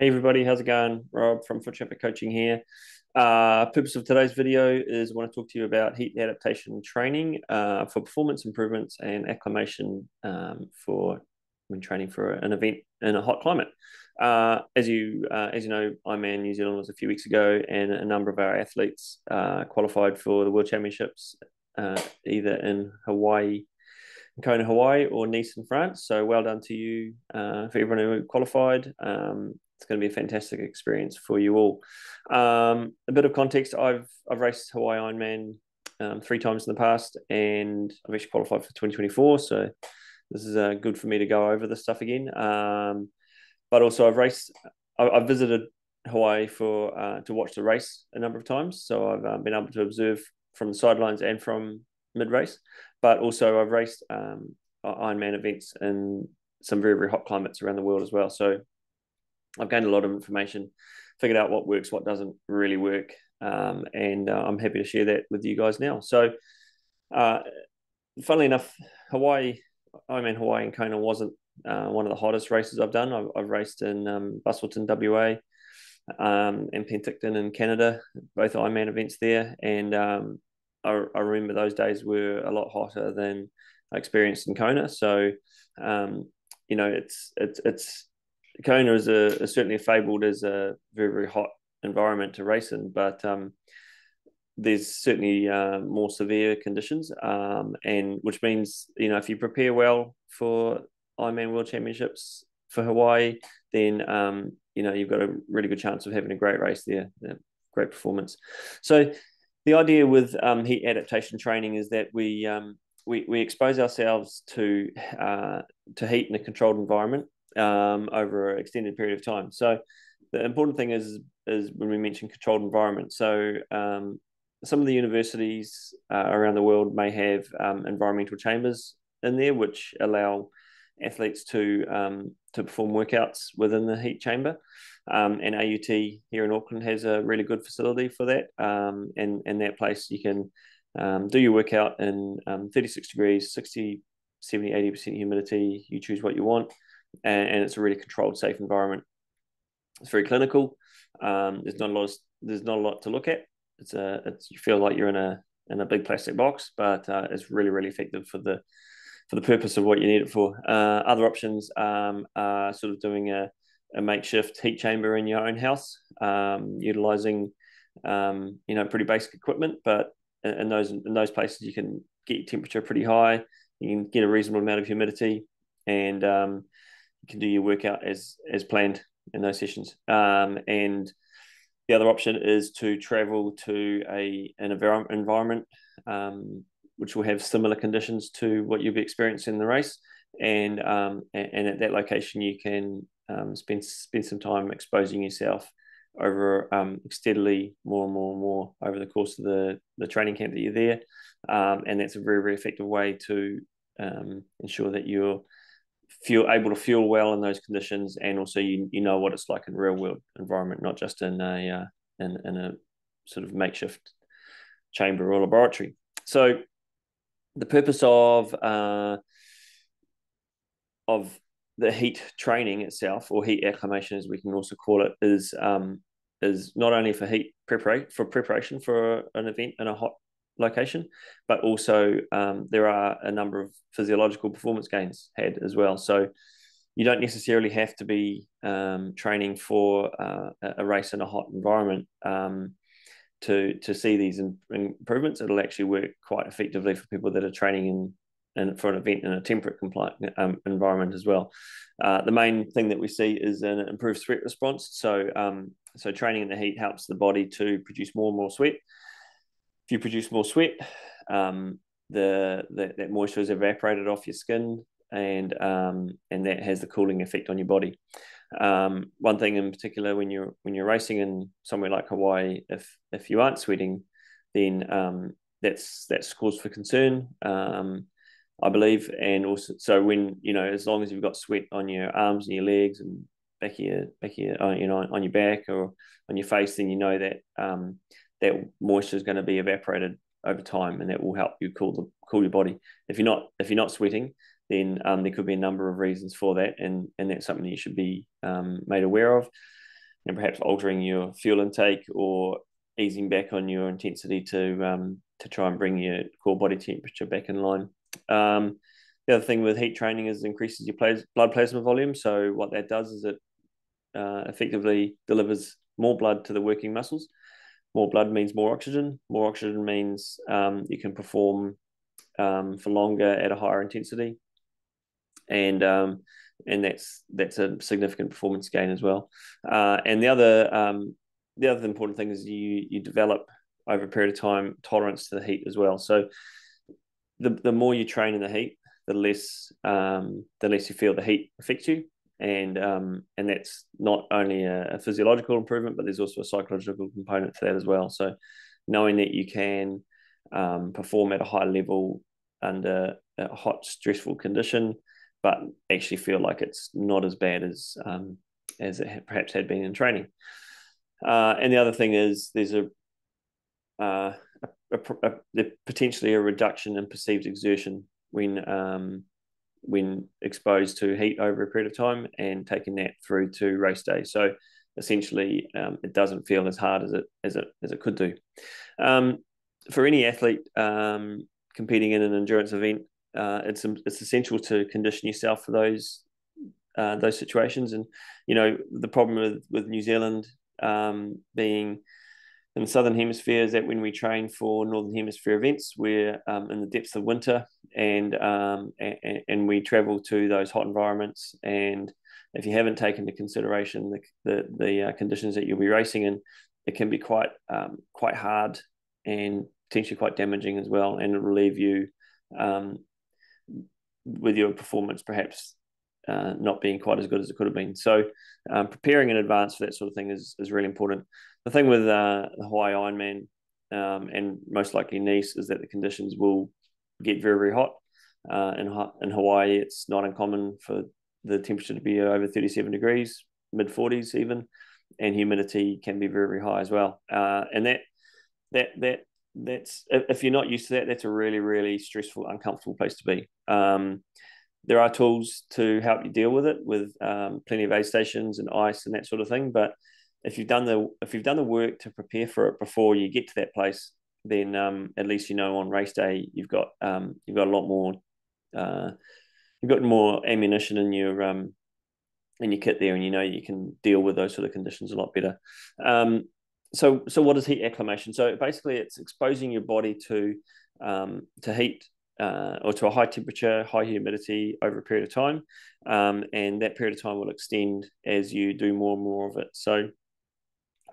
Hey everybody, how's it going? Rob from Foot Traffic Coaching here. Purpose of today's video is I want to talk to you about heat adaptation training for performance improvements and acclimation for when training for an event in a hot climate. As you know, IRONMAN New Zealand was a few weeks ago, and a number of our athletes qualified for the World Championships either in Hawaii, Kona, Hawaii, or Nice in France. So well done to you for everyone who qualified. It's going to be a fantastic experience for you all. A bit of context: I've raced Hawaii Ironman 3 times in the past, and I've actually qualified for 2024. So this is good for me to go over this stuff again. But also I've visited Hawaii for to watch the race a number of times. So I've been able to observe from the sidelines and from mid race. But also I've raced Ironman events in some very, very hot climates around the world as well. So I've gained a lot of information, figured out what works, what doesn't really work, and I'm happy to share that with you guys now. So, uh, funnily enough, Hawaii and Kona wasn't one of the hottest races I've done. I've raced in Busselton, WA, and Penticton in Canada, both Ironman events there, and I remember those days were a lot hotter than I experienced in Kona. So, it's Kona is certainly fabled as a very, very hot environment to race in, but there's certainly more severe conditions, and which means if you prepare well for Ironman World Championships for Hawaii, then you've got a really good chance of having a great race there, great performance. So the idea with heat adaptation training is that we expose ourselves to heat in a controlled environment over an extended period of time. So the important thing is when we mention controlled environment. So some of the universities around the world may have environmental chambers in there, which allow athletes to perform workouts within the heat chamber. And AUT here in Auckland has a really good facility for that. And that place you can do your workout in 36 degrees, 60, 70, 80% humidity. You choose what you want. And it's a really controlled, safe environment. It's very clinical. There's not a lot to look at. You feel like you're in a big plastic box, but it's really, really effective for the purpose of what you need it for. Other options are sort of doing a makeshift heat chamber in your own house, utilizing pretty basic equipment, but in those places you can get your temperature pretty high, you can get a reasonable amount of humidity, and you can do your workout as planned in those sessions. And the other option is to travel to an environment which will have similar conditions to what you'll be experiencing in the race, and at that location you can spend some time exposing yourself over steadily more and more and more over the course of the training camp that you're there, and that's a very, very effective way to ensure that you're able to fuel well in those conditions, and also you know what it's like in real world environment, not just in a sort of makeshift chamber or laboratory. So the purpose of the heat training itself, or heat acclimation as we can also call it, is not only for preparation for an event in a hot location, but also there are a number of physiological performance gains had as well. So you don't necessarily have to be training for a race in a hot environment to see these improvements. It'll actually work quite effectively for people that are training for an event in a temperate compliant environment as well. The main thing that we see is an improved sweat response. So training in the heat helps the body to produce more and more sweat. If you produce more sweat, that moisture is evaporated off your skin, and that has the cooling effect on your body. One thing in particular, when you're racing in somewhere like Hawaii, if you aren't sweating, then that's cause for concern, I believe. And also, so when as long as you've got sweat on your arms and your legs and back of your on your back or on your face, then you know that that moisture is going to be evaporated over time, and that will help you cool your body. If you're not sweating, then there could be a number of reasons for that, and that's something that you should be made aware of. and perhaps altering your fuel intake or easing back on your intensity to try and bring your core body temperature back in line. The other thing with heat training is it increases your blood plasma volume. So what that does is it effectively delivers more blood to the working muscles. More blood means more oxygen. More oxygen means you can perform for longer at a higher intensity, and that's a significant performance gain as well. And the other important thing is you develop over a period of time tolerance to the heat as well. So the more you train in the heat, the less you feel the heat affects you, and that's not only a physiological improvement, but there's also a psychological component to that as well. So knowing that you can perform at a high level under a hot, stressful condition, but actually feel like it's not as bad as it perhaps had been in training. And the other thing is there's potentially a reduction in perceived exertion when exposed to heat over a period of time and taking that through to race day. So essentially, it doesn't feel as hard as it could do. For any athlete competing in an endurance event, it's essential to condition yourself for those situations. And the problem with New Zealand being in the southern hemisphere is that when we train for northern hemisphere events, we're in the depths of winter, and we travel to those hot environments. And if you haven't taken into consideration the conditions that you'll be racing in, it can be quite hard and potentially quite damaging as well, and it'll leave you with your performance perhaps not being quite as good as it could have been. So preparing in advance for that sort of thing is really important. The thing with the Hawaii Ironman and most likely Nice is that the conditions will get very, very hot. In Hawaii, it's not uncommon for the temperature to be over 37 degrees, mid-40s even, and humidity can be very, very high as well. And that's if you're not used to that, that's a really, really stressful, uncomfortable place to be. There are tools to help you deal with it, with plenty of aid stations and ice and that sort of thing. But if you've done the work to prepare for it before you get to that place, then at least on race day you've got a lot more you've got more ammunition in your kit there, and you can deal with those sort of conditions a lot better. So what is heat acclimation? So basically, it's exposing your body to heat or to a high temperature, high humidity over a period of time, and that period of time will extend as you do more and more of it. So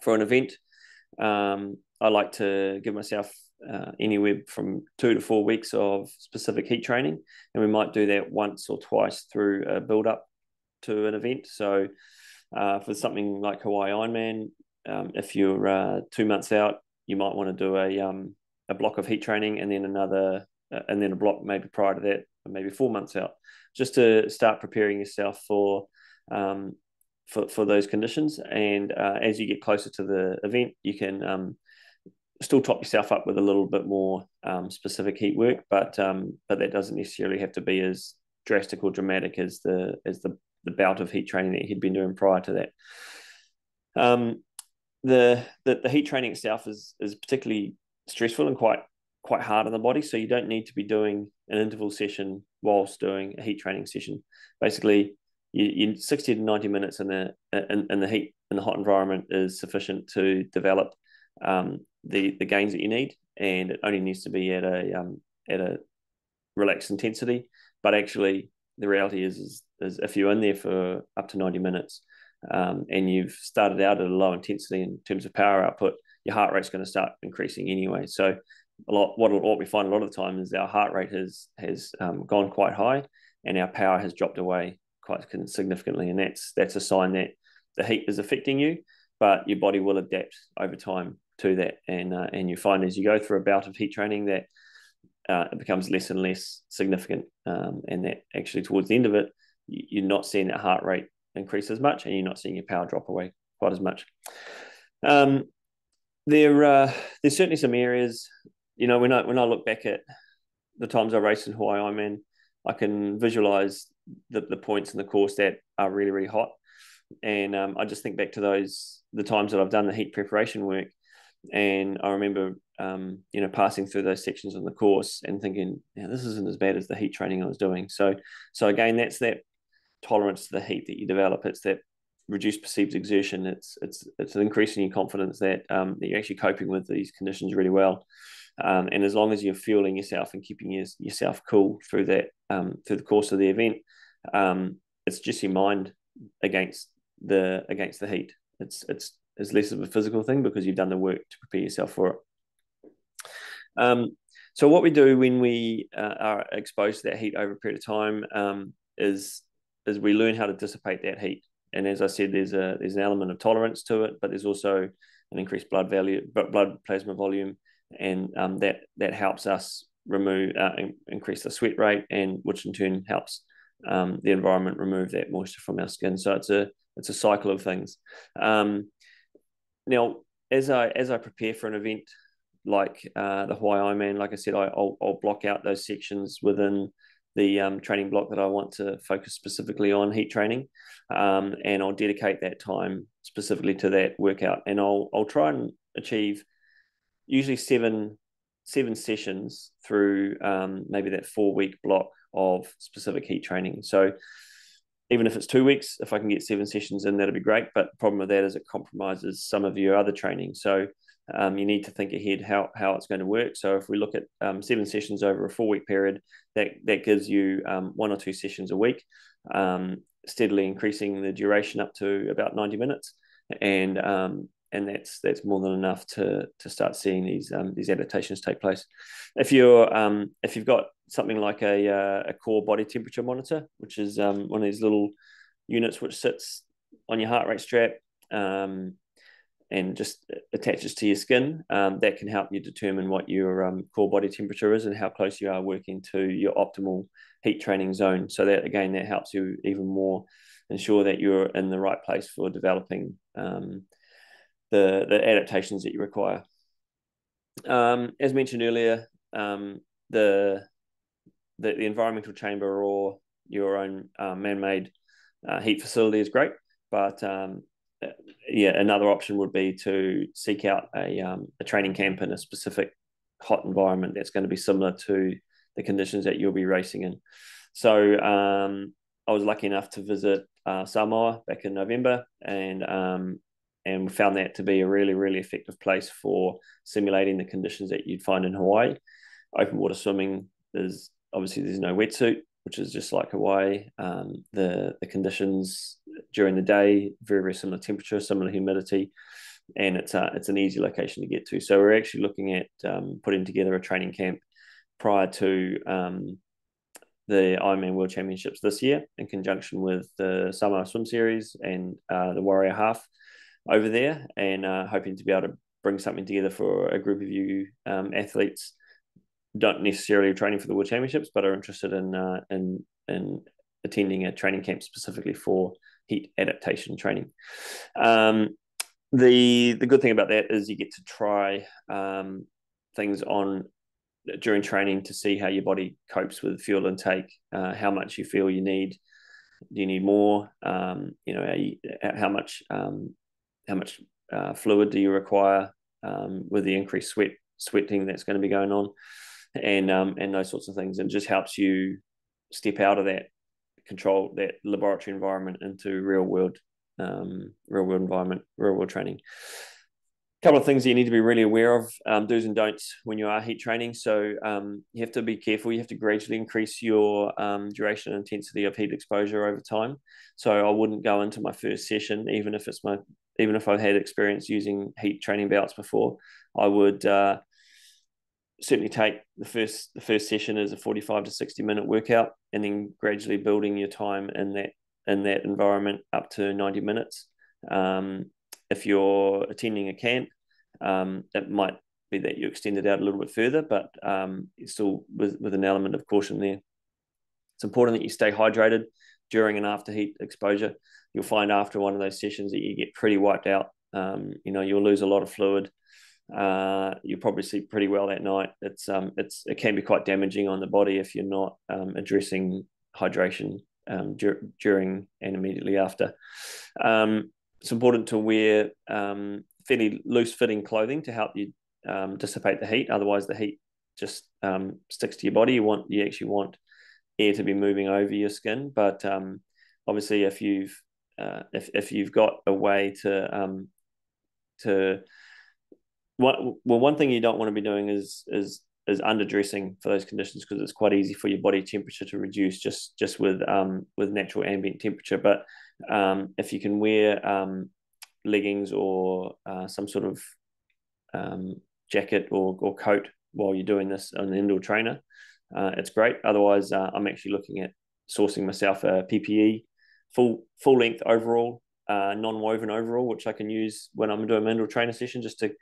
for an event, I like to give myself anywhere from 2 to 4 weeks of specific heat training, and we might do that once or twice through a build up to an event. So for something like Hawaii Ironman, if you're 2 months out, you might want to do a block of heat training, and then a block maybe prior to that, maybe 4 months out, just to start preparing yourself for those conditions. And as you get closer to the event, you can still top yourself up with a little bit more specific heat work, but that doesn't necessarily have to be as drastic or dramatic as the bout of heat training that you'd been doing prior to that. The heat training itself is particularly stressful and quite hard on the body, so you don't need to be doing an interval session whilst doing a heat training session. Basically, you 60 to 90 minutes in the heat, in the hot environment, is sufficient to develop the gains that you need, and it only needs to be at a relaxed intensity. But actually, the reality is if you're in there for up to 90 minutes and you've started out at a low intensity in terms of power output, your heart rate's going to start increasing anyway. So what we find a lot of the time is our heart rate has gone quite high, and our power has dropped away quite significantly, and that's a sign that the heat is affecting you, but your body will adapt over time to that, and you find as you go through a bout of heat training that it becomes less and less significant, and that actually towards the end of it, you're not seeing that heart rate increase as much, and you're not seeing your power drop away quite as much. There's certainly some areas, when I look back at the times I raced in Hawaii Ironman, I can visualize the points in the course that are really, really hot. And I just think back to the times that I've done the heat preparation work, and I remember passing through those sections on the course and thinking, this isn't as bad as the heat training I was doing. So again, that's that tolerance to the heat that you develop. It's that reduced perceived exertion. It's increasing your confidence that you're actually coping with these conditions really well. And as long as you're fueling yourself and keeping yourself cool through that through the course of the event, it's just your mind against the heat. It's less of a physical thing because you've done the work to prepare yourself for it. So what we do when we are exposed to that heat over a period of time is we learn how to dissipate that heat. And as I said, there's an element of tolerance to it, but there's also an increased blood plasma volume, and that helps us increase the sweat rate, and which in turn helps the environment remove that moisture from our skin. So it's a cycle of things. Now, as I prepare for an event like the Hawaii Ironman, like I said, I'll block out those sections within the training block that I want to focus specifically on heat training, and I'll dedicate that time specifically to that workout, and I'll try and achieve usually seven sessions through maybe that 4-week block of specific heat training. So even if it's 2 weeks, if I can get 7 sessions in, that'd be great. But the problem with that is it compromises some of your other training. So you need to think ahead how it's going to work. So if we look at 7 sessions over a 4-week period, that gives you 1 or 2 sessions a week, steadily increasing the duration up to about 90 minutes. And that's more than enough to start seeing these adaptations take place. If you've got something like a core body temperature monitor, which is one of these little units which sits on your heart rate strap and just attaches to your skin, that can help you determine what your core body temperature is and how close you are working to your optimal heat training zone. So that helps you even more ensure that you're in the right place for developing the adaptations that you require. As mentioned earlier, the environmental chamber or your own man-made heat facility is great, but another option would be to seek out a training camp in a specific hot environment that's going to be similar to the conditions that you'll be racing in. So I was lucky enough to visit Samoa back in November, and we found that to be a really, really effective place for simulating the conditions that you'd find in Hawaii. Open water swimming there's no wetsuit, which is just like Hawaii. The conditions during the day, very, very similar temperature, similar humidity, and it's an easy location to get to. So we're actually looking at putting together a training camp prior to the IRONMAN World Championships this year, in conjunction with the Samoa Swim Series and the Warrior Half over there, and hoping to be able to bring something together for a group of you athletes, not necessarily training for the World Championships, but are interested in attending a training camp specifically for heat adaptation training. The good thing about that is you get to try things on during training to see how your body copes with fuel intake, how much you feel you need. Do you need more? How much fluid do you require with the increased sweating that's going to be going on, and those sorts of things, and just helps you step out of that laboratory environment into real world environment, real world training. A couple of things that you need to be really aware of, do's and don'ts when you are heat training. So you have to be careful. You have to gradually increase your duration and intensity of heat exposure over time. So I wouldn't go into my first session, even if I've had experience using heat training belts before. I would certainly take the first session as a 45 to 60-minute workout, and then gradually building your time in that environment up to 90 minutes. If you're attending a camp, it might be that you extend it out a little bit further, but still with an element of caution there. It's important that you stay hydrated during and after heat exposure. You'll find after one of those sessions that you get pretty wiped out. You'll lose a lot of fluid. You'll probably sleep pretty well that night. It can be quite damaging on the body if you're not addressing hydration during and immediately after. It's important to wear fairly loose-fitting clothing to help you dissipate the heat. Otherwise, the heat just sticks to your body. You actually want air to be moving over your skin. But obviously, if you've got a way one thing you don't want to be doing is underdressing for those conditions, because it's quite easy for your body temperature to reduce just with natural ambient temperature. But if you can wear leggings or some sort of jacket or coat while you're doing this on an indoor trainer, it's great. Otherwise, I'm actually looking at sourcing myself a PPE full length overall, non-woven overall, which I can use when I'm doing my indoor trainer session, just to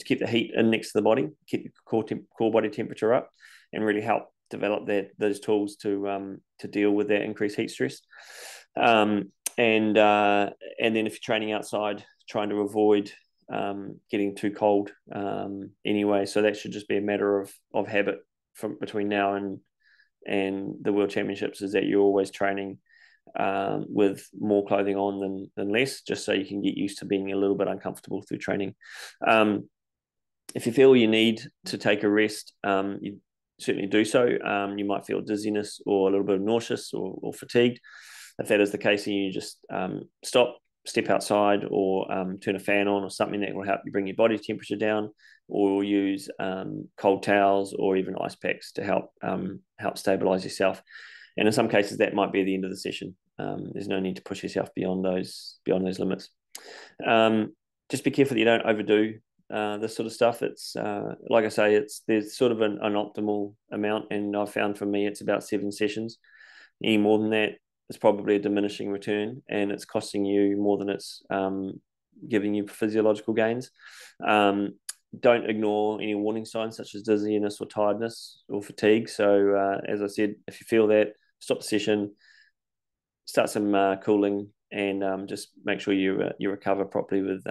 keep the heat in next to the body, keep the core body temperature up, and really help develop those tools to deal with that increased heat stress. And then if you're training outside, trying to avoid getting too cold anyway. So that should just be a matter of habit from between now and the World Championships, is that you're always training with more clothing on than less, just so you can get used to being a little bit uncomfortable through training. If you feel you need to take a rest, you certainly do so. You might feel dizziness or a little bit of nauseous or fatigued. If that is the case, then you just stop, step outside, or turn a fan on or something that will help you bring your body temperature down, or use cold towels or even ice packs to help stabilize yourself. And in some cases, that might be the end of the session. There's no need to push yourself beyond those limits. Just be careful that you don't overdo this sort of stuff. It's like I say, there's sort of an optimal amount, and I've found for me it's about 7 sessions. Any more than that, it's probably a diminishing return, and it's costing you more than it's giving you physiological gains. Don't ignore any warning signs such as dizziness or tiredness or fatigue. So as I said, if you feel that, stop the session, start some cooling, and just make sure you recover properly with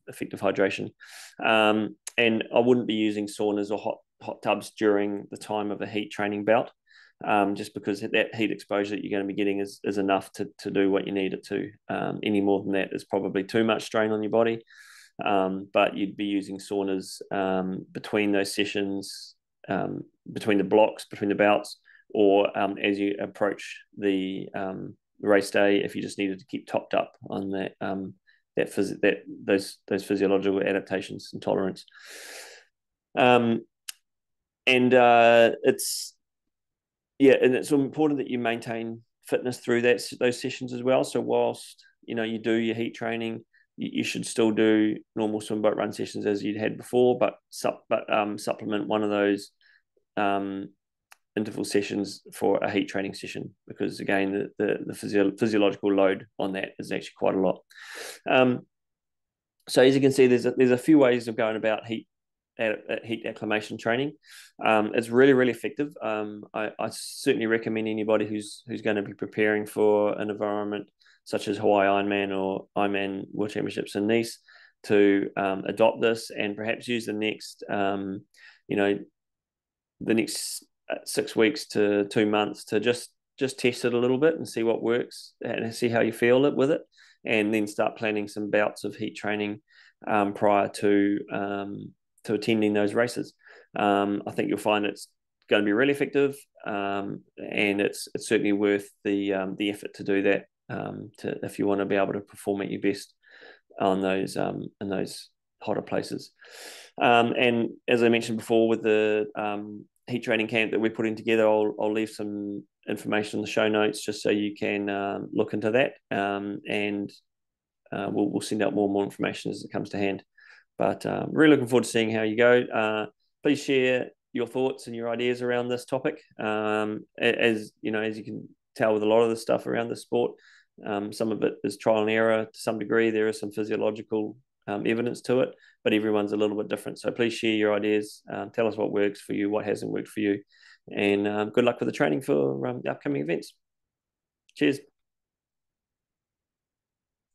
effective hydration. And I wouldn't be using saunas or hot tubs during the time of a heat training bout, just because that heat exposure that you're going to be getting is enough to do what you need it to. Any more than that is probably too much strain on your body. But you'd be using saunas between those sessions, between the blocks, between the bouts, or as you approach the race day, if you just needed to keep topped up on those physiological adaptations and tolerance. And it's important that you maintain fitness through those sessions as well. So whilst you do your heat training, you should still do normal swim, boat, run sessions as you'd had before, but supplement one of those interval sessions for a heat training session, because again, the physiological load on that is actually quite a lot. So as you can see, there's a few ways of going about heat acclimation training. It's really, really effective. I certainly recommend anybody who's going to be preparing for an environment such as Hawaii Ironman or Ironman World Championships in Nice to adopt this, and perhaps use the next 6 weeks to 2 months to just test it a little bit and see what works and see how you feel with it, and then start planning some bouts of heat training prior to attending those races. I think you'll find it's going to be really effective, and it's certainly worth the effort to do that, if you want to be able to perform at your best on those in those hotter places. And as I mentioned before, with the heat training camp that we're putting together, I'll leave some information in the show notes just so you can look into that, and we'll send out more information as it comes to hand. But really looking forward to seeing how you go. Please share your thoughts and your ideas around this topic. As you can tell with a lot of the stuff around the sport, some of it is trial and error to some degree. There is some physiological evidence to it, but everyone's a little bit different. So please share your ideas. Tell us what works for you, what hasn't worked for you, and good luck with the training for the upcoming events. Cheers.